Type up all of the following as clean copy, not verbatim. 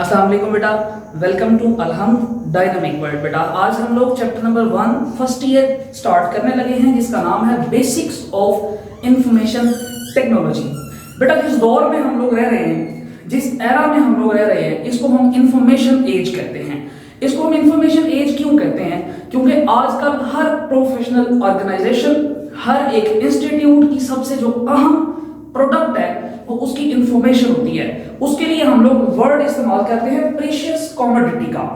अस्सलाम वालेकुम बेटा, वेलकम टू अलहम्द डायनामिक वर्ल्ड। बेटा आज हम लोग chapter number 1 first year start करने लगे हैं, जिसका नाम है बेसिक्स ऑफ इंफॉर्मेशन टेक्नोलॉजी। बेटा जिस दौर में हम लोग रह रहे हैं, जिस एरा में हम लोग रह रहे हैं, इसको हम इंफॉर्मेशन एज कहते हैं। इसको हम इंफॉर्मेशन एज क्यों कहते हैं? क्योंकि आजकल हर प्रोफेशनल ऑर्गेनाइजेशन, हर एक इंस्टीट्यूट की सबसे जो अहम प्रोडक्ट है वो उसकी इंफॉर्मेशन होती है। उसके लिए हम लोग वर्ड इस्तेमाल करते हैं प्रीशियस कमोडिटी का,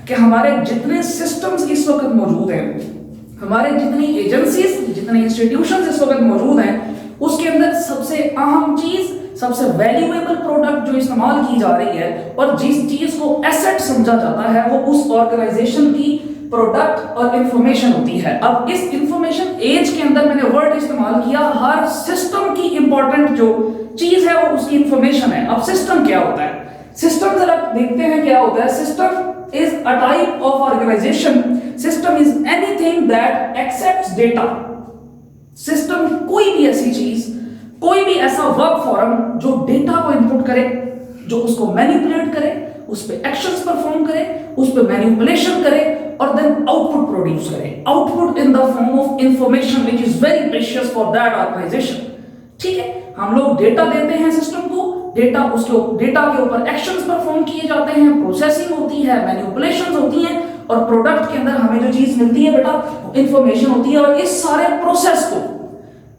कि हमारे जितने सिस्टम्स इस वक्त मौजूद हैं, हमारे जितनी एजेंसीज, जितने इंस्टीट्यूशंस इस वक्त मौजूद हैं, उसके अंदर सबसे अहम चीज, सबसे वैल्यूएबल प्रोडक्ट जो इस्तेमाल की जा रही है और जिस चीज को एसेट समझा जाता है, वो उस ऑर्गेनाइजेशन की प्रोडक्ट और इंफॉर्मेशन होती है। अब इस इंफॉर्मेशन एज के अंदर मैंने वर्ड इस्तेमाल किया, हर सिस्टम की इंपॉर्टेंट जो चीज है वो उसकी इंफॉर्मेशन है। अब सिस्टम क्या होता है? सिस्टम जरा देखते हैं क्या होता है। System is a type of organisation. System is anything that accepts data. System कोई भी ऐसी चीज, कोई भी ऐसा वर्क फॉर्म जो डेटा को इनपुट करे, जो उसको मैनिपुलेट करे, उस पे एक्शंस परफॉर्म करे, उस पे मैनिपुलेशन करे और देन आउटपुट प्रोड्यूस करे। Output in the form of information which is very precious for that organisation. ठीक है, हम लोग डेटा देते हैं सिस्टम को, डेटा डेटा के ऊपर एक्शंस परफॉर्म किए जाते हैं, प्रोसेसिंग होती है, मैनिपुलेशंस होती हैं और प्रोडक्ट के अंदर हमें जो चीज मिलती है बेटा इंफॉर्मेशन होती है। और इस सारे प्रोसेस को,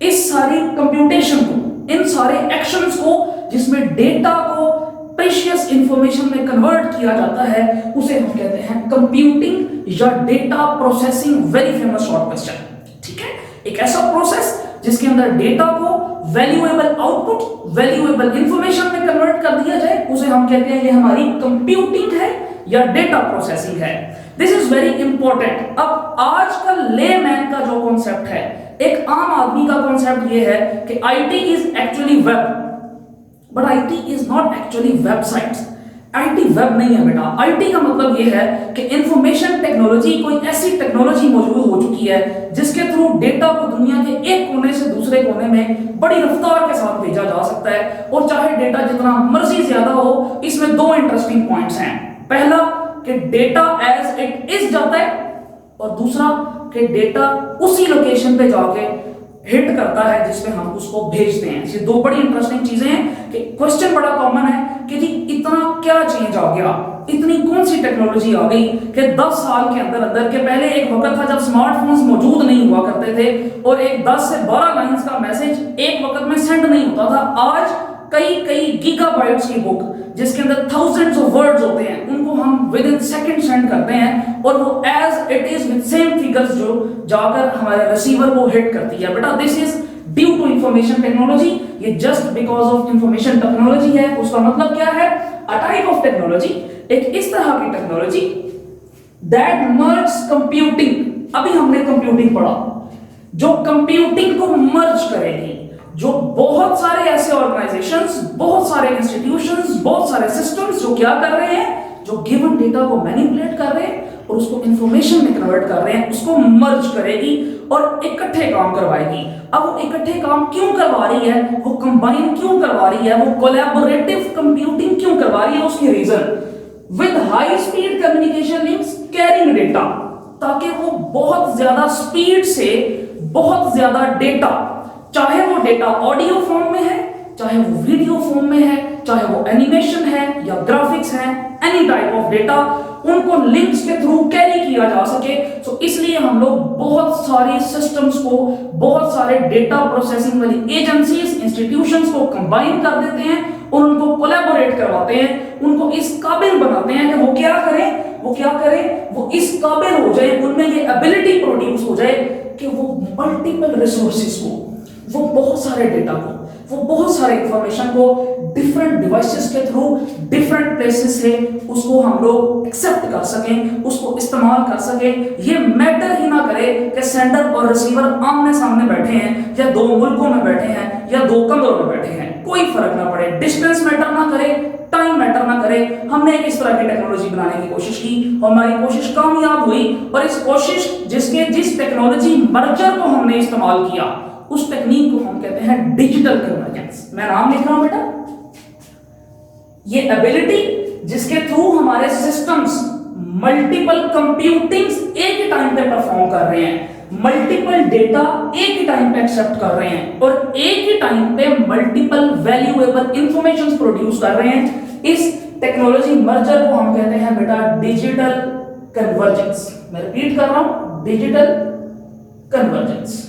इस सारी कंप्यूटेशन को, इन सारे एक्शंस को जिसमें डेटा को प्रीशियस इंफॉर्मेशन में कन्वर्ट किया जाता है, उसे हम कहते हैं कंप्यूटिंग या data processing. Very famous short question. ठीक है, एक ऐसा प्रोसेस जिसके अंदर डेटा को वैल्यूएबल आउटपुट, वैल्यूएबल इंफॉर्मेशन में कन्वर्ट कर दिया जाए, उसे हम कहते हैं ये हमारी कंप्यूटिंग है या डेटा प्रोसेसिंग है। This is very important. अब आजकल लेमैन का जो कॉन्सेप्ट है, एक आम आदमी का कॉन्सेप्ट ये है कि IT is actually web, but IT is not actually websites. IT web नहीं है बेटा। आईटी का मतलब यह है कि इंफॉर्मेशन टेक्नोलॉजी कोई ऐसी टेक्नोलॉजी मौजूद हो चुकी है जिसके थ्रू डेटा को दुनिया के एक कोने से दूसरे कोने में बड़ी रफ्तार के साथ भेजा जा सकता है। और चाहे डेटा जितना मर्जी ज्यादा हो, इसमें दो इंटरेस्टिंग पॉइंट्स हैं। पहला कि डेटा एज इट इज जाता है, और दूसरा कि डेटा उसी लोकेशन पे जाके हिट करता है जिसपे हम उसको भेजते हैं। ये दो बड़ी इंटरेस्टिंग चीजें हैं कि क्वेश्चन बड़ा कॉमन है कि जी इतना क्या चेंज आ गया, इतनी कौन सी टेक्नोलॉजी आ गई कि 10 साल के अंदर अंदर के पहले एक वक्त था जब स्मार्टफोन्स मौजूद नहीं हुआ करते थे और एक 10 से 12 लाइंस का मैसेज एक वक्त में सेंड नहीं होता था। आज कई गीगाबाइट्स की बुक जिसके अंदर थाउजेंड्स ऑफ वर्ड्स होते हैं, उनको हम विद इन सेकंड सेंड करते हैं और वो as it is with same figures जो जाकर हमारे रिसीवर को हिट करती है। बेटा this is due to information technology. ये just because of information technology है। उसका मतलब क्या है? अ टाइप ऑफ टेक्नोलॉजी, एक इस तरह की टेक्नोलॉजी दैट मर्ज कंप्यूटिंग। अभी हमने कंप्यूटिंग पढ़ा, जो कंप्यूटिंग को मर्ज करेगी, जो बहुत सारे ऐसे ऑर्गेनाइजेशंस, बहुत सारे इंस्टीट्यूशंस, बहुत सारे सिस्टम्स जो क्या कर रहे हैं, जो गिवन डेटा को मैनिपुलेट कर रहे हैं और उसको इंफॉर्मेशन में कन्वर्ट कर रहे हैं, उसको मर्ज करेगी और इकट्ठे काम करवाएगी। अब वो इकट्ठे काम क्यों करवा रही है, वो कंबाइन क्यों करवा रही है, वो कोलैबोरेटिव कंप्यूटिंग क्यों करवा रही है, उसकी reason with high speed communication means carrying data, ताकि वो बहुत ज्यादा स्पीड से बहुत ज्यादा डेटा, चाहे वो डेटा ऑडियो फॉर्म में है, चाहे वो वीडियो फॉर्म में है, चाहे वो एनिमेशन है या ग्राफिक्स है, एनी टाइप ऑफ डेटा, उनको लिंक्स के थ्रू कैरी किया जा सके। तो इसलिए हम लोग बहुत सारी सिस्टम्स को, बहुत सारे डेटा प्रोसेसिंग वाली एजेंसीज, इंस्टीट्यूशंस को कंबाइन कर देते हैं और उनको कोलैबोरेट करवाते हैं, उनको इस काबिल बनाते हैं कि वो क्या करें, वो इस काबिल हो जाए, उनमें ये एबिलिटी प्रोड्यूस हो जाए कि वो मल्टीपल रिसोर्सेज को, वो बहुत सारे डेटा को, वो बहुत सारे इंफॉर्मेशन को डिफरेंट डिवाइसेस के थ्रू, डिफरेंट प्लेसेस से उसको हम लोग एक्सेप्ट कर सकें, उसको इस्तेमाल कर सकें। ये मैटर ही ना करे कि सेंडर और रिसीवर आमने सामने बैठे हैं या दो मुल्कों में बैठे हैं या दो कमरों में बैठे हैं, कोई फर्क ना पड़े। डिस्टेंस मैटर ना करे, टाइम मैटर ना करे। हमने एक इस तरह की टेक्नोलॉजी बनाने की कोशिश की और हमारी कोशिश कामयाब हुई। और इस कोशिश जिस टेक्नोलॉजी मर्जर को हमने इस्तेमाल किया, उस टेक्निक को हम कहते हैं डिजिटल कन्वर्जेंस। मैं नाम लिख रहा हूं बेटा। ये एबिलिटी जिसके थ्रू हमारे सिस्टम्स मल्टीपल कंप्यूटिंग्स एक ही टाइम पे परफॉर्म कर रहे हैं, मल्टीपल डेटा एक ही टाइम पे एक्सेप्ट कर रहे हैं और एक ही टाइम पे मल्टीपल वैल्यूएबल इंफॉर्मेशन प्रोड्यूस कर रहे हैं। इस टेक्नोलॉजी मर्जर को हम कहते हैं बेटा डिजिटल कन्वर्जेंस। मैं रिपीट कर रहा हूं, डिजिटल कन्वर्जेंस।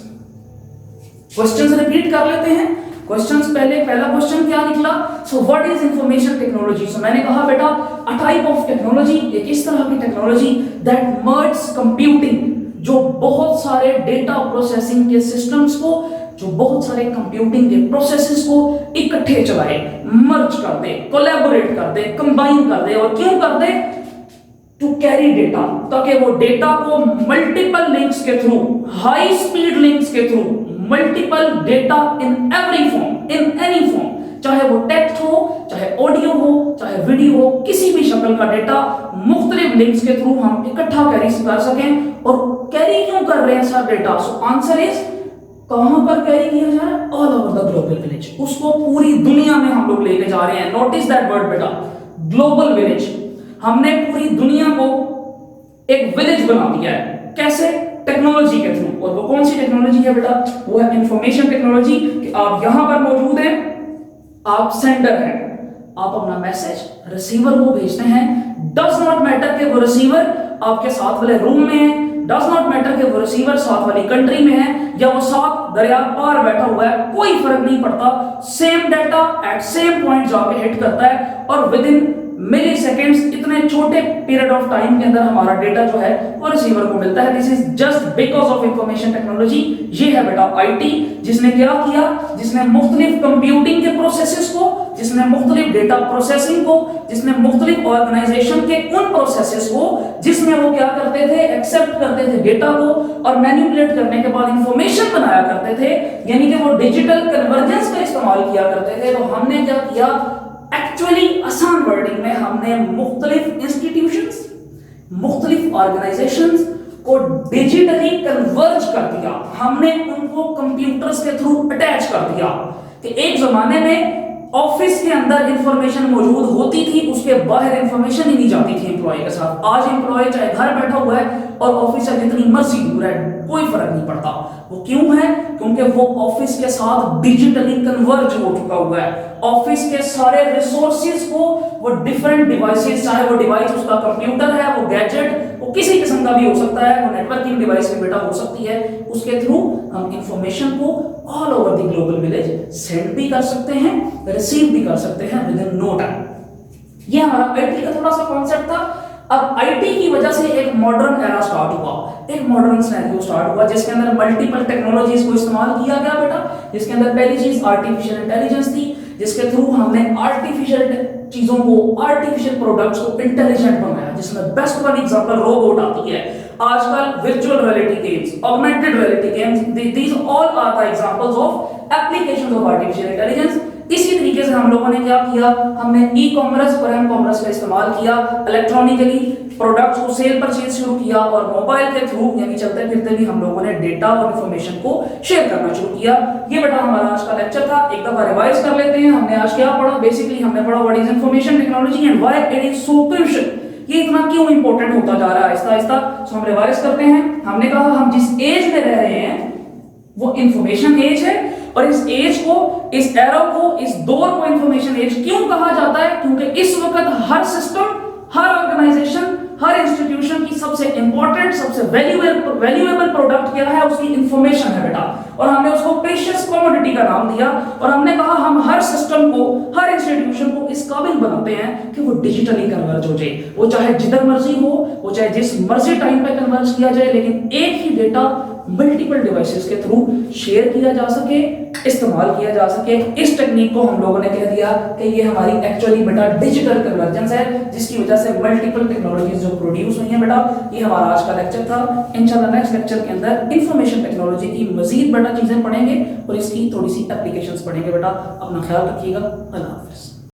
क्वेश्चंस रिपीट कर लेते हैं। क्वेश्चंस पहला क्वेश्चन क्या निकला? So what is information technology? So मैंने कहा बेटा अ टाइप ऑफ टेक्नोलॉजी, एक इस तरह की टेक्नोलॉजी दैट मर्ज कंप्यूटिंग, जो बहुत सारे डेटा प्रोसेसिंग के सिस्टम्स को, जो बहुत सारे कंप्यूटिंग के प्रोसेसेस को इकट्ठे चलाए, मर्ज कर दे, कोलैबोरेट कर दे, कंबाइन कर दे। और क्यों कर दे? टू कैरी डेटा, ताकि वो डेटा को मल्टीपल लिंक्स के थ्रू, हाई स्पीड लिंक्स के through, multiple data in every form, in any form, चाहे वो टेक्स्ट हो, चाहे ऑडियो हो, चाहे वीडियो हो, किसी भी शक्ल का डेटा मुख्तलिफ लिंक्स के थ्रू हम इकट्ठा कैरी कर सकें। और कैरी क्यों कर रहे हैं sir data? So answer is, कहां पर कैरी किया जा रहा है? All over the global village. उसको पूरी दुनिया में हम लोग लेके जा रहे हैं। नोटिस दैट वर्ड बेटा, ग्लोबल विलेज। हमने पूरी दुनिया को एक विलेज बना दिया है। कैसे? टेक्नोलॉजी के थ्रू। और वो कौन सी टेक्नोलॉजी है बेटा? वो है इंफॉर्मेशन टेक्नोलॉजी। कि आप यहां पर मौजूद हैं, आप सेंडर हैं, आप अपना मैसेज रिसीवर को भेजते हैं। डज नॉट मैटर कि वो रिसीवर आपके साथ वाले रूम में है, डज नॉट मैटर कि वो रिसीवर साथ वाली कंट्री में है या वो साथ दरिया पार बैठा हुआ है, कोई फर्क नहीं पड़ता। Same data at same point जाके हिट करता है और विद इन मिली सेकेंड्स, इतने छोटे पीरियड ऑफ टाइम के अंदर हमारा डेटा जो है वो रिसीवर को मिलता है। This is just because of information technology. ये है बेटा आईटी, जिसने क्या किया? जिसने मुख्तलिफ कंप्यूटिंग के प्रोसेसेस को, जिसने मुख्तलिफ डेटा प्रोसेसिंग को, जिसने मुख्तलिफ ऑर्गेनाइजेशन के उन प्रोसेसेस को, जिसमें वो क्या करते थे? एक्सेप्ट करते थे डेटा को और मैनिपुलेट करने के बाद इंफॉर्मेशन बनाया करते थे, यानी कि वो डिजिटल कन्वर्जेंस का इस्तेमाल किया करते थे। तो हमने क्या किया? एक्चुअली आसान वर्डिंग में हमने मुख्तलिफ इंस्टीट्यूशंस, मुख्तलिफ ऑर्गेनाइजेशंस को डिजिटली कन्वर्ज कर दिया। हमने उनको कंप्यूटर्स के थ्रू अटैच कर दिया। कि एक जमाने में ऑफिस के अंदर इंफॉर्मेशन मौजूद होती थी, उसके बाहर इंफॉर्मेशन ही नहीं जाती थी एम्प्लॉय के साथ। आज एम्प्लॉय चाहे घर बैठा हुआ है और ऑफिस से जितनी मर्जी दूर है, कोई फर्क नहीं पड़ता। वो क्यों है? क्योंकि वो ऑफिस के साथ डिजिटली कन्वर्ज हो चुका हुआ है। ऑफिस के सारे रिसोर्सेज को वो डिफरेंट डिवाइसेस, चाहे वो डिवाइस उसका कंप्यूटर है, वो गैजेट, वो किसी किस्म का भी हो सकता है, वो नेटवर्किंग डिवाइस भी बेटा हो सकती है, उसके थ्रू हम इंफॉर्मेशन को all over the global village send भी कर सकते हैं, रिसीव भी कर सकते हैं विद इन नो टाइम। ये हमारा आईटी का थोड़ा सा कॉन्सेप्ट था। अब आईटी की वजह से एक मॉडर्न एरा स्टार्ट हुआ, एक मॉडर्न सिनेरियो स्टार्ट हुआ, जिसके अंदर मल्टीपल टेक्नोलॉजीज को इस्तेमाल किया गया बेटा। जिसके अंदर पहली चीज आर्टिफिशियल इंटेलिजेंस थी, जिसके थ्रू हमने आर्टिफिशियल चीजों को, आर्टिफिशियल प्रोडक्ट्स को इंटेलिजेंट बनाया, जिसमें बेस्ट वन एग्जांपल रोबोट आती है। आजकल virtual reality games, augmented reality games, these all are the examples of applications of artificial intelligence. इसी तरीके से हम लोगों ने क्या किया? हमने ई कॉमर्स और एम कॉमर्स का इस्तेमाल किया, इलेक्ट्रॉनिकली प्रोडक्ट्स को सेल परचेज शुरू किया और मोबाइल के थ्रू यानी चलते फिरते भी हम लोगों ने डेटा और इंफॉर्मेशन को शेयर करना शुरू किया। ये बेटा हमारा आज का लेक्चर था। एक दफा रिवाइज कर लेते हैं। हमने आज क्या पढ़ा? बेसिकली हमने पढ़ा what is information technology and why it is so crucial. ये इतना क्यों इंपॉर्टेंट होता जा रहा है आहिस्ता आहिस्ता। सो हम रिवाइज करते हैं। हमने कहा हम जिस एज में रह रहे हैं वो इंफॉर्मेशन एज है, और इस एज को, इस एरा को, इस दौर को इंफॉर्मेशन एज क्यों कहा जाता है? क्योंकि इस वक्त हर सिस्टम, हर ऑर्गेनाइजेशन, हर इंस्टीट्यूशन की सबसे इंपॉर्टेंट, सबसे वैल्यूएबल प्रोडक्ट क्या है? उसकी इंफॉर्मेशन है बेटा। और हमने उसको प्रेशियस कमोडिटी का नाम दिया और हमने कहा हम हर सिस्टम को, हर इंस्टीट्यूशन को इस काबिल बनाते हैं कि वो डिजिटली कन्वर्ज हो जाए। वो चाहे जिधर मर्जी हो, वो चाहे जिस मर्जी टाइम पे कन्वर्ज किया जाए, लेकिन एक ही डेटा मल्टीपल डिवाइसेस के थ्रू शेयर किया जा सके, इस्तेमाल किया जा सके। इस टेक्निक को हम लोगों ने कह दिया कि ये हमारी एक्चुअली बेटा डिजिटल कन्वर्जेंस है, जिसकी वजह से मल्टीपल टेक्नोलॉजीज जो प्रोड्यूस हुई हैं बेटा। ये हमारा आज का लेक्चर था। इंशाल्लाह नेक्स्ट लेक्चर के अंदर इंफॉर्मेशन टेक्नोलॉजी की मजीद बेटा चीजें पढ़ेंगे और इसकी थोड़ी सी एप्लीकेशंस पढ़ेंगे बेटा। अपना ख्याल रखिएगा। अल्लाह हाफिज़।